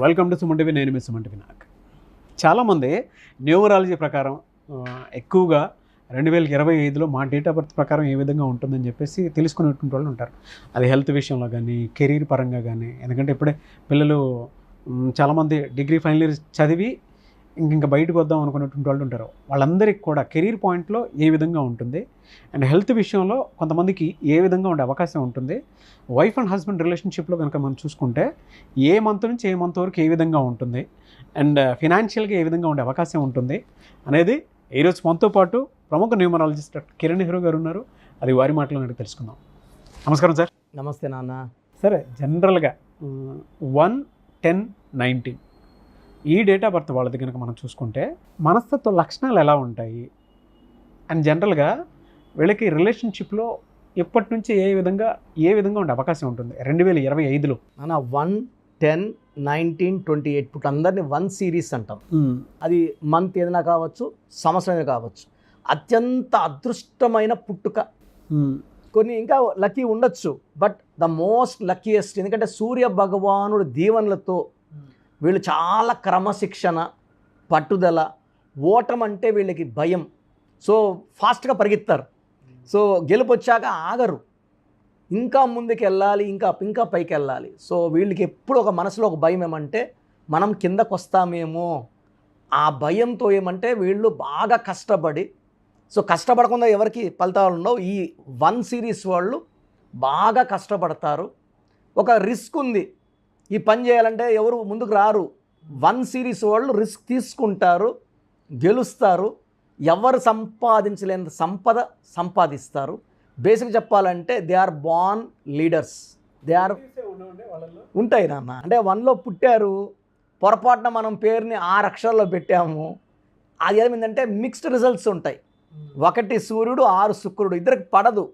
Welcome to Suman TV. నేను మీ Suman TV. చాలామంది numerology ప్రకారం ఎక్కువగా 2025లో మా డేట్ ఆఫ్ బర్త్ ప్రకారం ఏ విధంగా ఉంటుందని చెప్పేసి తెలుసుకునేటువంటి వాళ్ళు ఉంటారు. అది హెల్త్ విషయంలో కానీ, కెరీర్ పరంగా కానీ. ఎందుకంటే ఇప్పుడే పిల్లలు చాలామంది డిగ్రీ ఫైనల్ ఇయర్ చదివి ఇంకా బయటకు వద్దాం అనుకునేటువంటి వాళ్ళు ఉంటారు. వాళ్ళందరికీ కూడా కెరీర్ పాయింట్లో ఏ విధంగా ఉంటుంది, అండ్ హెల్త్ విషయంలో కొంతమందికి ఏ విధంగా ఉండే అవకాశం ఉంటుంది, వైఫ్ అండ్ హస్బెండ్ రిలేషన్షిప్లో కనుక మనం చూసుకుంటే ఏ మంత్ నుంచి ఏ మంత్ వరకు ఏ విధంగా ఉంటుంది, అండ్ ఫినాన్షియల్గా ఏ విధంగా ఉండే అవకాశం ఉంటుంది అనేది ఈరోజు మనతో పాటు ప్రముఖ న్యూమరాలజిస్ట్ కిరణ్ నెహ్రూ గారు ఉన్నారు. అది వారి మాటలో మనకి తెలుసుకుందాం. నమస్కారం సార్. నమస్తే నాన్న. సరే, జనరల్గా 1-10-19 ఈ డేట్ ఆఫ్ బర్త్ వాళ్ళది కనుక మనం చూసుకుంటే మనస్తత్వ లక్షణాలు ఎలా ఉంటాయి, అండ్ జనరల్గా వీళ్ళకి రిలేషన్షిప్లో ఎప్పటి నుంచి ఏ విధంగా ఉండే అవకాశం ఉంటుంది 2025లో? నాన్న 1, 10, 19, 28 ఇప్పుడు అందరినీ 1 సిరీస్ అంటాం. అది మంత్ ఏదైనా కావచ్చు, సంవత్సరమే కావచ్చు. అత్యంత అదృష్టమైన పుట్టుక. కొన్ని ఇంకా లక్కీ ఉండొచ్చు, బట్ ద మోస్ట్ లక్కీయెస్ట్. ఎందుకంటే సూర్య భగవానుడు దీవెనలతో వీళ్ళు చాలా క్రమశిక్షణ, పట్టుదల. ఓటమంటే వీళ్ళకి భయం. సో ఫాస్ట్గా పరిగెత్తారు. సో గెలుపు వచ్చాక ఆగరు, ఇంకా ముందుకు వెళ్ళాలి, ఇంకా పైకి వెళ్ళాలి. సో వీళ్ళకి ఎప్పుడు ఒక మనసులో ఒక భయం ఏమంటే మనం కిందకు వస్తామేమో. ఆ భయంతో ఏమంటే వీళ్ళు బాగా కష్టపడి, సో కష్టపడకుండా ఎవరికి ఫలితాలు ఉండవు. ఈ 1 సిరీస్ వాళ్ళు బాగా కష్టపడతారు. ఒక రిస్క్ ఉంది, ఈ పని చేయాలంటే ఎవరు ముందుకు రారు. 1 సిరీస్ వాళ్ళు రిస్క్ తీసుకుంటారు, గెలుస్తారు. ఎవరు సంపాదించలేని సంపద సంపాదిస్తారు. బేసిక్ చెప్పాలంటే they are born leaders. They are ఉంటాయి నాన్న. అంటే 1లో పుట్టారు, పొరపాటున మనం పేరుని 6 అక్షరాల్లో పెట్టాము. అది ఏమైందంటే మిక్స్డ్ రిజల్ట్స్ ఉంటాయి. 1 సూర్యుడు, 6 శుక్రుడు, ఇద్దరికి పడదు.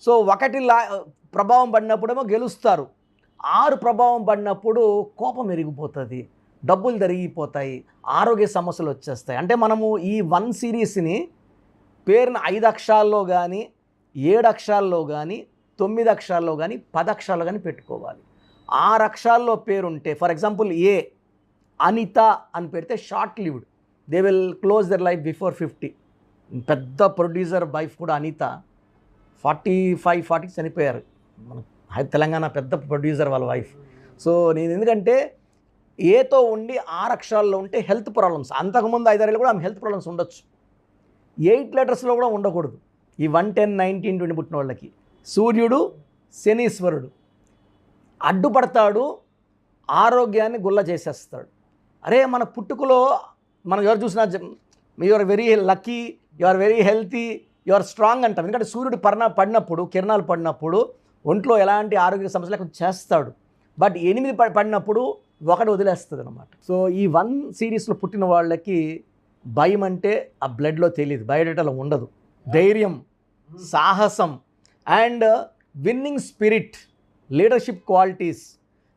సో 1 ప్రభావం పడినప్పుడేమో గెలుస్తారు, 6 ప్రభావం పడినప్పుడు కోపం ఎరిగిపోతుంది, డబ్బులు తరిగిపోతాయి, ఆరోగ్య సమస్యలు వచ్చేస్తాయి. అంటే మనము ఈ 1 సిరీస్ని పేరుని 5 అక్షరాల్లో కానీ, 7 అక్షరాల్లో కానీ, 9 అక్షరాల్లో కానీ, 10 అక్షరాల్లో కానీ పెట్టుకోవాలి. 6 అక్షరాల్లో పేరుంటే, ఫర్ ఎగ్జాంపుల్ ఏ అనిత అని పెడితే short lived, they will close their life before 50. పెద్ద ప్రొడ్యూసర్ వైఫ్ కూడా అనిత 45-40 చనిపోయారు. మన తెలంగాణ పెద్ద ప్రొడ్యూసర్ వాళ్ళ వైఫ్. సో నేను ఎందుకంటే ఏతో ఉండి 6 అక్షరాల్లో ఉంటే హెల్త్ ప్రాబ్లమ్స్, అంతకుముందు 5 ఏళ్ళు కూడా ఆమె హెల్త్ ప్రాబ్లమ్స్ ఉండొచ్చు. 8 లెటర్స్లో కూడా ఉండకూడదు. ఈ 1, 10, 19, 20 పుట్టిన వాళ్ళకి సూర్యుడు శనీశ్వరుడు అడ్డుపడతాడు, ఆరోగ్యాన్ని గుల్ల చేసేస్తాడు. అరే మన పుట్టుకలో మనం ఎవరు చూసినా you are very lucky, you are very healthy, you are strong అంటాం. ఎందుకంటే సూర్యుడు పడినప్పుడు, కిరణాలు పడినప్పుడు ఒంట్లో ఎలాంటి ఆరోగ్య సమస్యలు లేకుండా చేస్తాడు. బట్ 8 పడినప్పుడు 1 వదిలేస్తుంది అనమాట. సో ఈ 1 సిరీస్లో పుట్టిన వాళ్ళకి భయం అంటే ఆ బ్లడ్లో తెలియదు, బయోడేటాలో ఉండదు. ధైర్యం, సాహసం and winnowing spirit, leadership qualities.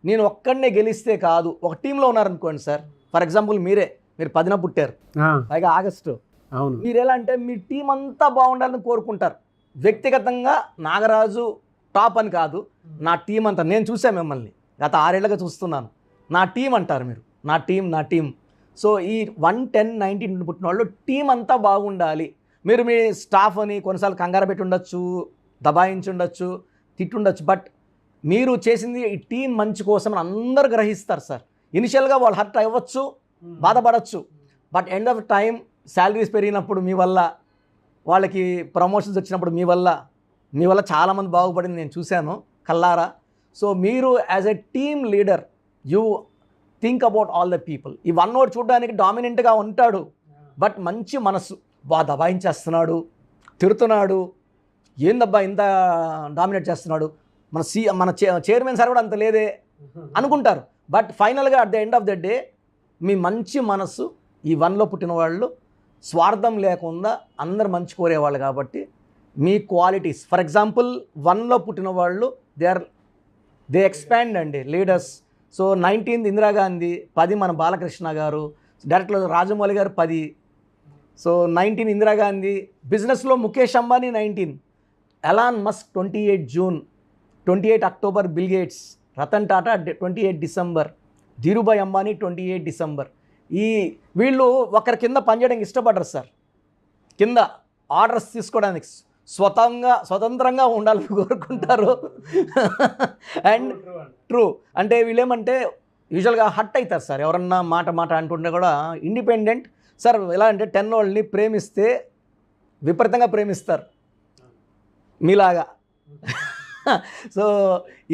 నేను ఒక్కడనే గెలిస్తే కాదు, ఒక టీంలో ఉన్నారనుకోండి సార్. ఫర్ ఎగ్జాంపుల్ మీరు 10న పుట్టారు, పైగా ఆగస్టు. అవును. మీరు ఎలా అంటే మీ టీం అంతా బాగుండాలని కోరుకుంటారు. వ్యక్తిగతంగా నాగరాజు టాప్ అని కాదు, నా టీం అంతా. నేను చూసాను మిమ్మల్ని, గత 6 ఏళ్ళుగా చూస్తున్నాను. నా టీం అంటారు మీరు, నా టీం. సో ఈ 1, 10, 19 పుట్టిన వాళ్ళు టీం అంతా బాగుండాలి. మీరు మీ స్టాఫ్ అని కొన్నిసార్లు కంగారు పెట్టి ఉండొచ్చు, దబాయించి ఉండొచ్చు, తిట్టుండొచ్చు. బట్ మీరు చేసింది ఈ టీం మంచి కోసం అని అందరూ గ్రహిస్తారు సార్. ఇనిషియల్గా వాళ్ళు హర్ట్ అవ్వచ్చు, బాధపడవచ్చు. But end of time salaries పెరిగినప్పుడు మీ వల్ల, వాళ్ళకి ప్రమోషన్స్ వచ్చినప్పుడు మీ వల్ల చాలామంది బాగుపడింది నేను చూశాను కల్లారా. సో మీరు as a team leader you think about all the people. ఈ 1 ఓట్ చూడడానికి డామినెంట్గా ఉంటాడు, బట్ మంచి మనసు. దబాయించేస్తున్నాడు, తిడుతున్నాడు, ఏందబ్బా ఇంత డామినేట్ చేస్తున్నాడు, మన చైర్మన్ సార్ కూడా అంత లేదే అనుకుంటారు. బట్ ఫైనల్గా at the end of the day మీ మంచి మనసు, ఈ 1లో పుట్టిన వాళ్ళు స్వార్థం లేకుండా అందరు మంచి కోరేవాళ్ళు. కాబట్టి మీ క్వాలిటీస్, ఫర్ ఎగ్జాంపుల్ 1లో పుట్టిన వాళ్ళు దే ఎక్స్పాండ్ అండి, లీడర్స్. సో 19 ఇందిరాగాంధీ, 10 మన బాలకృష్ణ గారు, డైరెక్టర్ రాజమౌళి గారు 10. సో 19 ఇందిరాగాంధీ. బిజినెస్లో Mukesh Ambani 19, Elon Musk 28 June, 28 October bill gates, Ratan Tata 28 December, Dhirubhai Ambani 28 December. వీళ్ళు ఒకరి కింద పనిచేయడానికి ఇష్టపడరు సార్. కింద ఆర్డర్స్ తీసుకోవడానికి స్వతంత్రంగా ఉండాలని కోరుకుంటారు. అండ్ ట్రూ అంటే వీళ్ళేమంటే యూజువల్గా హట్ అవుతారు సార్. ఎవరన్నా మాట అంటుంటే కూడా ఇండిపెండెంట్ సార్. ఎలా అంటే 10 వాళ్ళని ప్రేమిస్తే విపరీతంగా ప్రేమిస్తారు మీలాగా. సో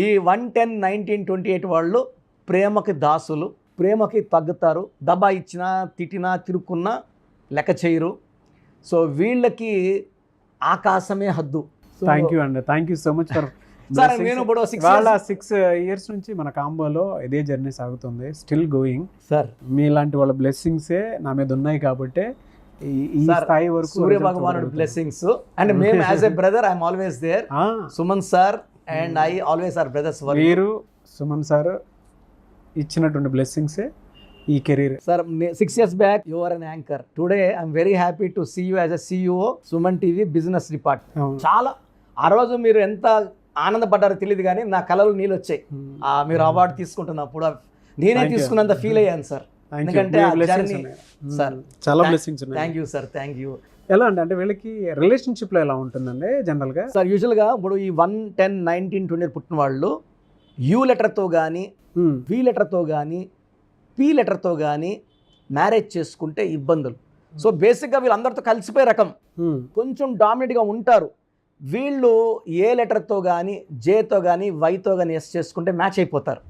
ఈ 110-19-28 వాళ్ళు ప్రేమకి దాసులు, ప్రేమకి తగ్గుతారు. దబా ఇచ్చినా తిట్టినా తిరుక్కున్నా లెక్క చేయరు. సో వీళ్ళకి ఆకాశమే హద్దు. థ్యాంక్ యూ అండి, thank you so much for sir. నేను ఇప్పుడు 6 years నుంచి మన కాంబోలో ఇదే జర్నీ సాగుతుంది, స్టిల్ గోయింగ్ సార్. మీలాంటి వాళ్ళ బ్లెస్సింగ్సే నా మీద ఉన్నాయి కాబట్టి ఈ స్థాయి వరకు సూర్య భగవానుడి బ్లెస్సింగ్స్. అండ్ మేము as a brother I'm always there. Suman sir and I always are brothers. మీరు సుమన్ సార్ ఇచ్చినటువంటి బ్లెస్సింగ్సే ఈ career. Sir 6 years back you are an anchor. Today I'm very happy to see you as a CEO Suman TV business department. చాలా ఆ రోజు మీరు ఎంత ఆనందపడ్డారో తెలియదు కానీ నా కళలు నీళ్ళు వచ్చాయి. మీరు అవార్డు తీసుకుంటున్నప్పుడు నేనే తీసుకున్నంత ఫీల్ అయ్యాను సార్. ఎందుకంటే సార్ చాలా బ్లెస్సింగ్స్ ఉన్నాయి. Thank you sir, thank you. ఎలా అంటే వీళ్ళకి రిలేషన్షిప్లో ఎలా ఉంటుందండి జనరల్గా? సార్ యూజువల్గా ఇప్పుడు ఈ 110-19-20 పుట్టిన వాళ్ళు యూ లెటర్తో కానీ వి లెటర్తో కానీ పి లెటర్తో కానీ మ్యారేజ్ చేసుకుంటే ఇబ్బందులు. సో బేసిక్గా వీళ్ళందరితో కలిసిపోయే రకం, కొంచెం డామినేట్గా ఉంటారు. వీళ్ళు ఏ లెటర్తో కానీ జేతో కానీ వైతో కానీ ఎస్ చేసుకుంటే మ్యాచ్ అయిపోతారు.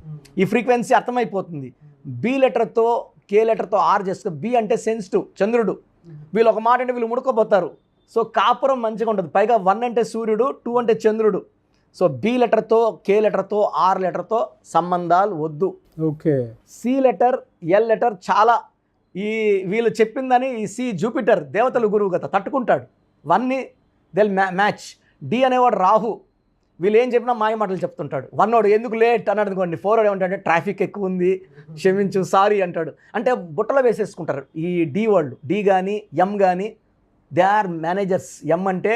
ఈ ఫ్రీక్వెన్సీ అర్థమైపోతుంది. బి లెటర్తో కే లెటర్తో ఆర్ చేసుకో. బి అంటే సెన్సిటివ్, చంద్రుడు. వీళ్ళు ఒక మాట అంటే వీళ్ళు ముడుకోపోతారు. సో కాపురం మంచిగా ఉంటుంది. పైగా 1 అంటే సూర్యుడు, 2 అంటే చంద్రుడు. సో బి లెటర్తో కే లెటర్తో ఆర్ లెటర్తో సంబంధాలు వద్దు. Okay. C letter L letter చాలా వీళ్ళు చెప్పిందని ఈ సి జూపిటర్ దేవతలు గురువు కదా తట్టుకుంటాడు. 1ని దెల్ మ్యాచ్. డి అనేవాడు రాహు. వీళ్ళు ఏం చెప్పినా మాయ మాటలు చెప్తుంటాడు. 1 వాడు ఎందుకు లేట్ అన్నాడు అనుకోండి, 4 వాడు ఏమంటాడంటే ట్రాఫిక్ ఎక్కువ ఉంది క్షమించు సారీ అంటాడు. అంటే బుట్టలో వేసేసుకుంటారు ఈ డి వాళ్ళు. డి కానీ ఎం కానీ దే ఆర్ మేనేజర్స్. ఎం అంటే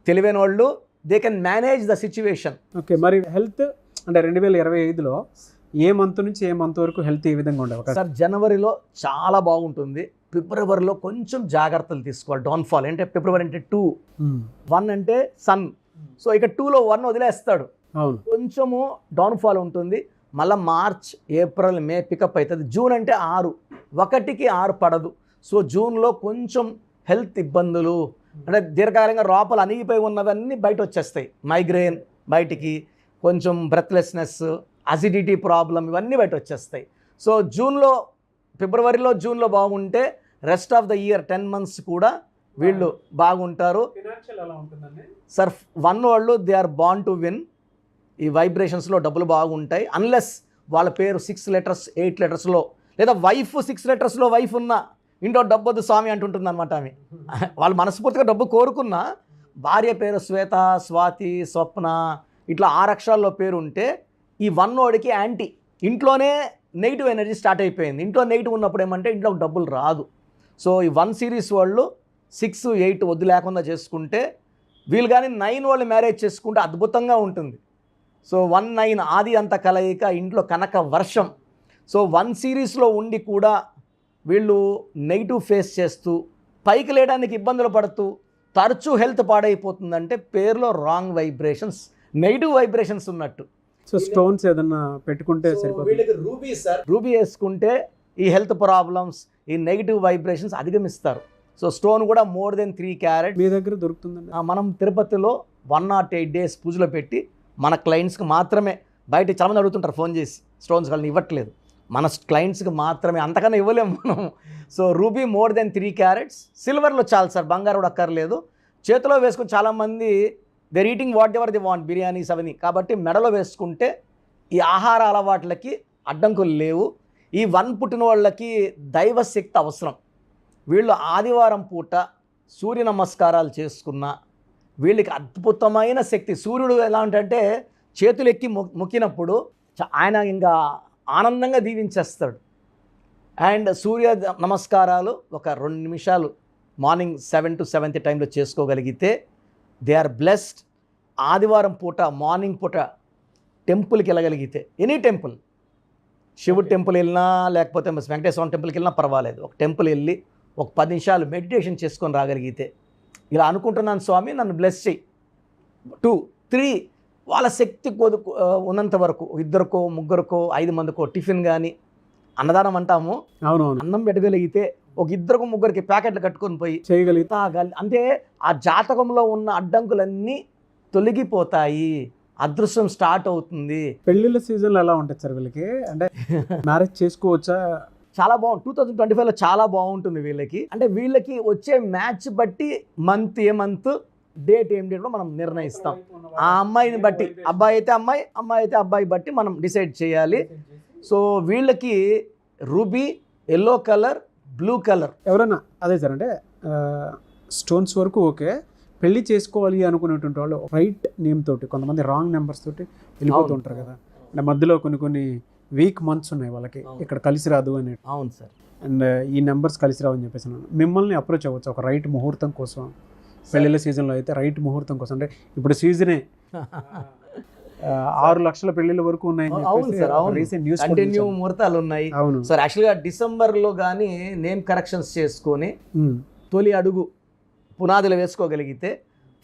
తెలివైన వాళ్ళు, they can manage the situation. Okay. మరి హెల్త్ అంటే 2025లో ఏ మంత్ నుంచి ఏ మంత్ వరకు హెల్త్ ఏ విధంగా ఉండవు సార్? జనవరిలో చాలా బాగుంటుంది. ఫిబ్రవరిలో కొంచెం జాగ్రత్తలు తీసుకోవాలి. డౌన్ఫాల్ అంటే ఫిబ్రవరి అంటే 2, 1 అంటే సన్. సో ఇక 2లో 1 వదిలేస్తాడు. అవును, కొంచెము డౌన్ఫాల్ ఉంటుంది. మళ్ళీ మార్చ్ ఏప్రిల్ మే పికప్ అవుతుంది. జూన్ అంటే 6, 1కి 6 పడదు. సో జూన్లో కొంచెం హెల్త్ ఇబ్బందులు అంటే దీర్ఘకాలంగా లోపల అణిగిపోయి ఉన్నవన్నీ బయట వచ్చేస్తాయి. మైగ్రేన్ బయటికి, కొంచెం బ్రెత్లెస్నెస్, అసిడిటీ ప్రాబ్లం, ఇవన్నీ బయట వచ్చేస్తాయి. సో ఫిబ్రవరిలో జూన్లో బాగుంటే rest of the year 10 months కూడా వీళ్ళు బాగుంటారు. సార్ 1 వాళ్ళు they are born to win. ఈ వైబ్రేషన్స్లో డబ్బులు బాగుంటాయి. అన్లెస్ వాళ్ళ పేరు 6 letters 8 letters లేదా వైఫ్ 6 letters వైఫ్ ఉన్నా ఇంట్లో డబ్బు వద్దు స్వామి అంటుంటుంది అనమాట. ఆమె వాళ్ళు మనస్ఫూర్తిగా డబ్బు కోరుకున్నా భార్య పేరు శ్వేత, స్వాతి, స్వప్న ఇట్లా 6 అక్షరాల్లో పేరు ఉంటే ఈ 1 వాడికి యాంటీ. ఇంట్లోనే నెగిటివ్ ఎనర్జీ స్టార్ట్ అయిపోయింది. ఇంట్లో నెగిటివ్ ఉన్నప్పుడు ఏమంటే ఇంట్లో డబ్బులు రాదు. సో ఈ 1 series వాళ్ళు 6, 8 వద్దు లేకుండా చేసుకుంటే, వీళ్ళు కానీ 9 వాళ్ళు మ్యారేజ్ చేసుకుంటే అద్భుతంగా ఉంటుంది. సో 1, 9 ఆది అంత కలయిక ఇంట్లో కనక వర్షం. సో 1 series ఉండి కూడా వీళ్ళు నెగిటివ్ ఫేస్ చేస్తూ పైకి లేయడానికి ఇబ్బందులు పడుతూ తరచూ హెల్త్ పాడైపోతుందంటే పేరులో రాంగ్ వైబ్రేషన్స్, నెగిటివ్ వైబ్రేషన్స్ ఉన్నట్టు. సో స్టోన్స్ ఏదన్నా పెట్టుకుంటే వీళ్ళకి రూబీ సార్, రూబీ వేసుకుంటే ఈ హెల్త్ ప్రాబ్లమ్స్, ఈ నెగిటివ్ వైబ్రేషన్స్ అధిగమిస్తారు. సో స్టోన్ కూడా more than 3 carat మీ దగ్గర దొరుకుతుందండి. మనం తిరుపతిలో 108 days పూజలో పెట్టి మన క్లయింట్స్కి మాత్రమే, బయట చాలామంది అడుగుతుంటారు ఫోన్ చేసి స్టోన్స్ వాళ్ళని ఇవ్వట్లేదు, మన క్లయింట్స్కి మాత్రమే, అంతకన్నా ఇవ్వలేము మనం. So ruby more than 3 carats. సిల్వర్లో చాలు సార్, బంగారు కూడా అక్కర్లేదు. చేతిలో వేసుకుని చాలామంది there eating whatever they want, biryanis అవన్నీ. కాబట్టి మెడలో వేసుకుంటే ఈ ఆహార అలవాట్లకి అడ్డంకులు లేవు. ఈ 1 పుట్టిన వాళ్ళకి దైవశక్తి అవసరం. వీళ్ళు ఆదివారం పూట సూర్య నమస్కారాలు చేసుకున్న వీళ్ళకి అద్భుతమైన శక్తి. సూర్యుడు ఎలా అంటే చేతులు ఎక్కి మొక్కినప్పుడు ఆయన ఇంకా ఆనందంగా దీవించేస్తాడు. అండ్ సూర్య నమస్కారాలు ఒక 2 నిమిషాలు మార్నింగ్ 7 to 7 టైంలో చేసుకోగలిగితే దే ఆర్ బ్లెస్డ్. ఆదివారం పూట మార్నింగ్ పూట టెంపుల్కి వెళ్ళగలిగితే, ఎనీ టెంపుల్ శివుడు టెంపుల్ వెళ్ళినా లేకపోతే వెంకటేశ్వర టెంపుల్కి వెళ్ళినా పర్వాలేదు. ఒక టెంపుల్ వెళ్ళి ఒక 10 నిమిషాలు మెడిటేషన్ చేసుకొని రాగలిగితే, ఇలా అనుకుంటున్నాను స్వామి నన్ను బ్లెస్ చెయ్యి, 2, 3 వాళ్ళ శక్తి ఉన్నంత వరకు 2కో 3కో 5 మందికో టిఫిన్ కానీ, అన్నదానం అంటాము, అవునవును, అన్నం పెట్టగలిగితే ఒక 2 3కి ప్యాకెట్లు కట్టుకొని పోయి చేయగలిగితే అంటే ఆ జాతకంలో ఉన్న అడ్డంకులన్నీ తొలగిపోతాయి, అదృష్టం స్టార్ట్ అవుతుంది. పెళ్ళిళ్ళ సీజన్లో ఎలా ఉంటుంది సార్ వీళ్ళకి? అంటే మ్యారేజ్ చేసుకోవచ్చా? చాలా బాగుంది. 2025లో చాలా బాగుంటుంది వీళ్ళకి. అంటే వీళ్ళకి వచ్చే మ్యాచ్ బట్టి మంత్ ఏ మంత్, డేట్ ఏం డేట్లో మనం నిర్ణయిస్తాం. ఆ అమ్మాయిని బట్టి, అబ్బాయి అయితే అమ్మాయి, అమ్మాయి అయితే అబ్బాయి బట్టి మనం డిసైడ్ చేయాలి. సో వీళ్ళకి ruby, yellow colour, blue colour. ఎవరన్నా అదే సార్, అంటే స్టోన్స్ వరకు ఓకే, పెళ్లి చేసుకోవాలి అనుకునేటువంటి వాళ్ళు రైట్ నేమ్ తోటి, కొంతమంది రాంగ్ నెంబర్స్ తోటి వెళ్ళిపోతుంటారు కదా, అంటే మధ్యలో కొన్ని వీక్ మంత్స్ ఉన్నాయి వాళ్ళకి, ఇక్కడ కలిసి రాదు అని. అవును సార్. అండ్ ఈ నెంబర్స్ కలిసి రావు అని చెప్పేసి మిమ్మల్ని అప్రోచ్ అవ్వచ్చు ఒక రైట్ ముహూర్తం కోసం. పెళ్ళిళ్ళ సీజన్లో అయితే రైట్ ముహూర్తం కోసం, అంటే ఇప్పుడు సీజనే 6 లక్షల పెళ్ళిళ్ళ వరకు ఉన్నాయని రీసెంట్ న్యూస్, కంటిన్యూ ముహూర్తాలు ఉన్నాయి. అవును సార్, యాక్చువల్గా డిసెంబర్లో కానీ నేమ్ కరెక్షన్స్ చేసుకొని తొలి అడుగు పునాదులు వేసుకోగలిగితే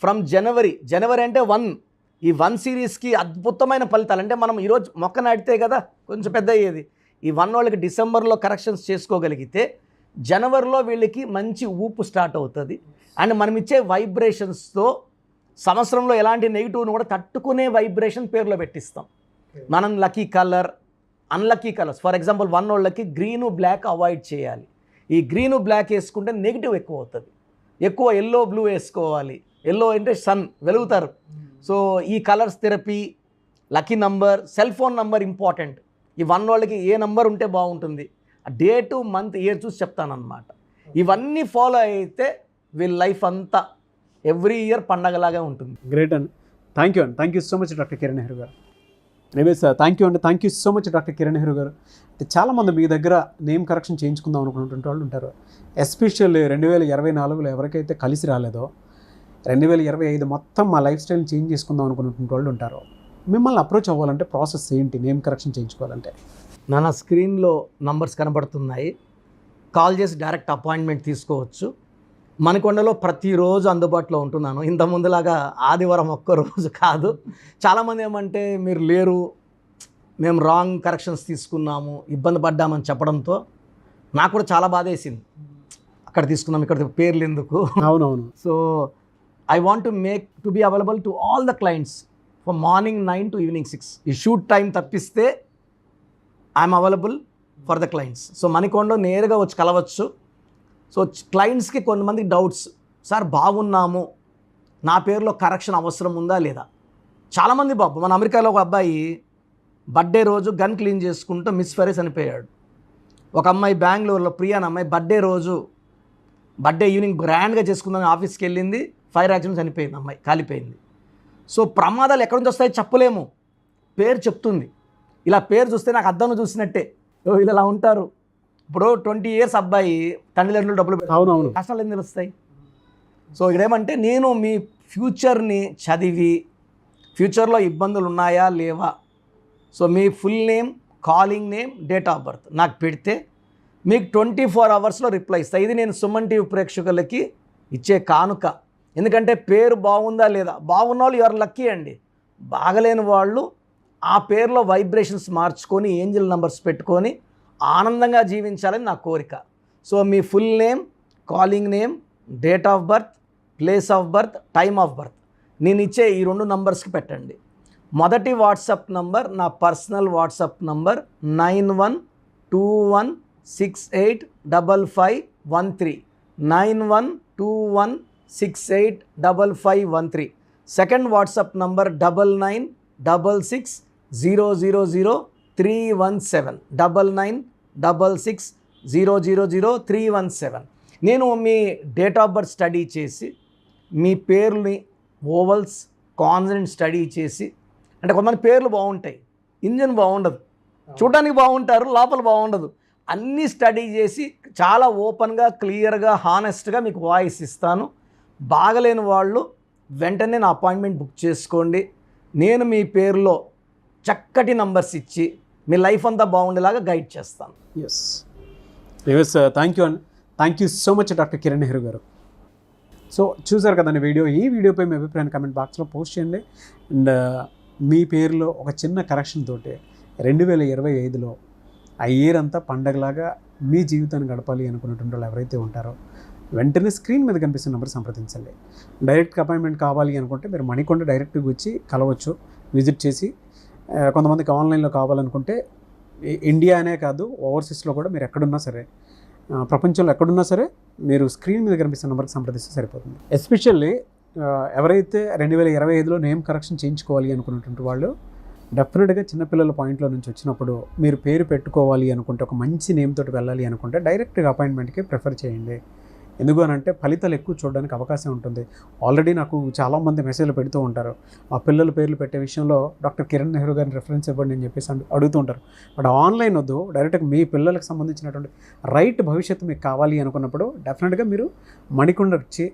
ఫ్రమ్ జనవరి అంటే 1, ఈ 1 సిరీస్కి అద్భుతమైన ఫలితాలు. అంటే మనం ఈరోజు మొక్క నాటితే కదా కొంచెం పెద్ద అయ్యేది, ఈ 1 వాళ్ళకి డిసెంబర్లో కరెక్షన్స్ చేసుకోగలిగితే జనవరిలో వీళ్ళకి మంచి ఊపు స్టార్ట్ అవుతుంది. అండ్ మనం ఇచ్చే వైబ్రేషన్స్తో సంవత్సరంలో ఎలాంటి నెగిటివ్ను కూడా తట్టుకునే వైబ్రేషన్ పేర్లో పెట్టిస్తాం. మనం lucky colour, unlucky colours, for example 1 వాళ్ళకి గ్రీను బ్లాక్ అవాయిడ్ చేయాలి. ఈ గ్రీను బ్లాక్ వేసుకుంటే నెగిటివ్ ఎక్కువ అవుతుంది. ఎక్కువ ఎల్లో బ్లూ వేసుకోవాలి. ఎల్లో అంటే సన్, వెలుగుతారు. సో ఈ colours therapy, lucky number, cell phone number important. ఈ 1 వాళ్ళకి ఏ నంబర్ ఉంటే బాగుంటుంది, డేటు మంత్ ఇయర్ చూసి చెప్తానన్నమాట. ఇవన్నీ ఫాలో అయితే వీళ్ళ లైఫ్ అంతా ఎవ్రీ ఇయర్ పండగలాగా ఉంటుంది. గ్రేట్ అండి, thank you so much doctor Kiran Nehru గారు. Anyways thank you so much doctor Kiran Nehru గారు. చాలామంది మీ దగ్గర నేమ్ కరెక్షన్ చేయించుకుందాం అనుకున్నటువంటి వాళ్ళు ఉంటారు. ఎస్పెషల్లీ 2024లో ఎవరికైతే కలిసి రాలేదో 2025 మొత్తం మా లైఫ్ స్టైల్ని చేంజ్ చేసుకుందాం అనుకున్నటువంటి వాళ్ళు ఉంటారు. మిమ్మల్ని అప్రోచ్ అవ్వాలంటే ప్రాసెస్ ఏంటి? నేమ్ కరెక్షన్ చేయించుకోవాలంటే నా స్క్రీన్లో నంబర్స్ కనబడుతున్నాయి, కాల్ చేసి డైరెక్ట్ అపాయింట్మెంట్ తీసుకోవచ్చు. మనకొండలో ప్రతిరోజు అందుబాటులో ఉంటున్నాను. ఇంత ముందులాగా ఆదివారం ఒక్కరోజు కాదు. చాలామంది ఏమంటే మీరు లేరు, మేము రాంగ్ కరెక్షన్స్ తీసుకున్నాము, ఇబ్బంది పడ్డామని చెప్పడంతో నాకు కూడా చాలా బాధ వేసింది. అక్కడ తీసుకున్నాం, ఇక్కడ పేర్లు ఎందుకు. అవునవును. So I want to be available to all the clients from morning 9 to evening 6. ఈ షూట్ టైం తప్పిస్తే I'm available for the clients. So మనకొండలో నేరుగా వచ్చి కలవచ్చు. సో క్లయింట్స్కి కొంతమందికి డౌట్స్, సార్ బాగున్నాము, నా పేరులో కరెక్షన్ అవసరం ఉందా లేదా. చాలామంది బాబు, మన అమెరికాలో ఒక అబ్బాయి బర్త్డే రోజు గన్ క్లీన్ చేసుకుంటూ మిస్ ఫెరెస్ చనిపోయాడు. ఒక అమ్మాయి బెంగళూరులో ప్రియా అనే అమ్మాయి బర్త్డే ఈవినింగ్ గ్రాండ్గా చేసుకుందాం ఆఫీస్కి వెళ్ళింది, ఫైర్ యాక్సిడెంట్ చనిపోయింది, అమ్మాయి కాలిపోయింది. సో ప్రమాదాలు ఎక్కడి నుంచి వస్తాయో చెప్పలేము, పేరు చెప్తుంది. ఇలా పేరు చూస్తే నాకు అద్దంలో చూసినట్టే, వీళ్ళు ఇలా ఉంటారు. ఇప్పుడు 20 years అబ్బాయి తండ్రిదండ్రులు డబ్బులు అవునవును కష్టాలు ఏం తెలుస్తాయి. సో ఇక్కడేమంటే నేను మీ ఫ్యూచర్ని చదివి ఫ్యూచర్లో ఇబ్బందులు ఉన్నాయా లేవా, so me full name, calling name, date of birth నాకు పెడితే మీకు 24 hours రిప్లై ఇస్తాను. ఇది నేను సుమన్ టీవీ ప్రేక్షకులకి ఇచ్చే కానుక. ఎందుకంటే పేరు బాగుందా లేదా, బాగున్న వాళ్ళు ఎవరు లక్కీ అండి, బాగలేని వాళ్ళు ఆ పేరులో వైబ్రేషన్స్ మార్చుకొని ఏంజల్ నంబర్స్ పెట్టుకొని ఆనందంగా జీవించాలని నా కోరిక. So me full name, calling name, date of birth, place of birth, time of birth నేను ఇచ్చే ఈ 2 నంబర్స్కి పెట్టండి. మొదటి వాట్సాప్ నంబర్ నా personal WhatsApp number 9121685513, 9121685513. Second WhatsApp number 9966000317, 9966000317. నేను మీ డేట్ ఆఫ్ బర్త్ స్టడీ చేసి మీ పేర్లని ఓవల్స్, కాన్సనెంట్ స్టడీ చేసి, అంటే కొంతమంది పేర్లు బాగుంటాయి, ఇంజన్ బాగుండదు, చూడడానికి బాగుంటారు, లోపల బాగుండదు, అన్నీ స్టడీ చేసి చాలా ఓపెన్గా, క్లియర్గా, హానెస్ట్గా మీకు వాయిస్ ఇస్తాను. బాగలేని వాళ్ళు వెంటనే నా అపాయింట్మెంట్ బుక్ చేసుకోండి. నేను మీ పేరులో చక్కటి నంబర్స్ ఇచ్చి మీ లైఫ్ అంతా బాగుండేలాగా గైడ్ చేస్తాను. ఎస్ థ్యాంక్ యూ అండి. Thank you so much doctor Kiran Nehru గారు. సో చూసారు కదండి వీడియో. ఈ వీడియోపై మీ అభిప్రాయాన్ని కమెంట్ బాక్స్లో పోస్ట్ చేయండి. అండ్ మీ పేరులో ఒక చిన్న కరెక్షన్ తోటి 2025లో ఆ ఇయర్ అంతా పండగలాగా మీ జీవితాన్ని గడపాలి అనుకున్నటువంటి వాళ్ళు ఎవరైతే ఉంటారో వెంటనే స్క్రీన్ మీద కనిపిస్తున్న నెంబర్ సంప్రదించండి. డైరెక్ట్ అపాయింట్మెంట్ కావాలి అనుకుంటే మీరు మణికొండ డైరెక్ట్గా వచ్చి కలవచ్చు, విజిట్ చేసి. కొంతమందికి ఆన్లైన్లో కావాలనుకుంటే ఇండియా అనే కాదు, ఓవర్సీస్లో కూడా మీరు ఎక్కడున్నా సరే, ప్రపంచంలో ఎక్కడున్నా సరే మీరు స్క్రీన్ మీద కనిపిస్తున్న నెంబర్కి సంప్రదిస్తే సరిపోతుంది. ఎస్పెషల్లీ ఎవరైతే 2025లో నేమ్ కరెక్షన్ చేయించుకోవాలి అనుకున్నటువంటి వాళ్ళు డెఫినెట్గా చిన్నపిల్లల పాయింట్లో నుంచి వచ్చినప్పుడు మీరు పేరు పెట్టుకోవాలి అనుకుంటే, ఒక మంచి నేమ్ తోటి వెళ్ళాలి అనుకుంటే డైరెక్ట్గా అపాయింట్మెంట్కి ప్రిఫర్ చేయండి. ఎందుకు అని అంటే ఫలితాలు ఎక్కువ చూడడానికి అవకాశం ఉంటుంది. ఆల్రెడీ నాకు చాలామంది మెసేజ్లు పెడుతూ ఉంటారు, ఆ పిల్లల పేర్లు పెట్టే విషయంలో డాక్టర్ కిరణ్ నెహ్రూ గారిని రెఫరెన్స్ ఇవ్వండి అని చెప్పేసి అడుగుతూ ఉంటారు. బట్ ఆన్లైన్ వద్దు, డైరెక్ట్గా మీ పిల్లలకు సంబంధించినటువంటి రైట్ భవిష్యత్తు మీకు కావాలి అనుకున్నప్పుడు డెఫినెట్గా మీరు మణికొండ వచ్చి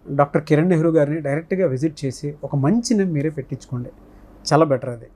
డాక్టర్ కిరణ్ నెహ్రూ గారిని డైరెక్ట్గా విజిట్ చేసి ఒక మంచి నేమ్ మీరే పెట్టించుకోండి. చాలా బెటర్ అది.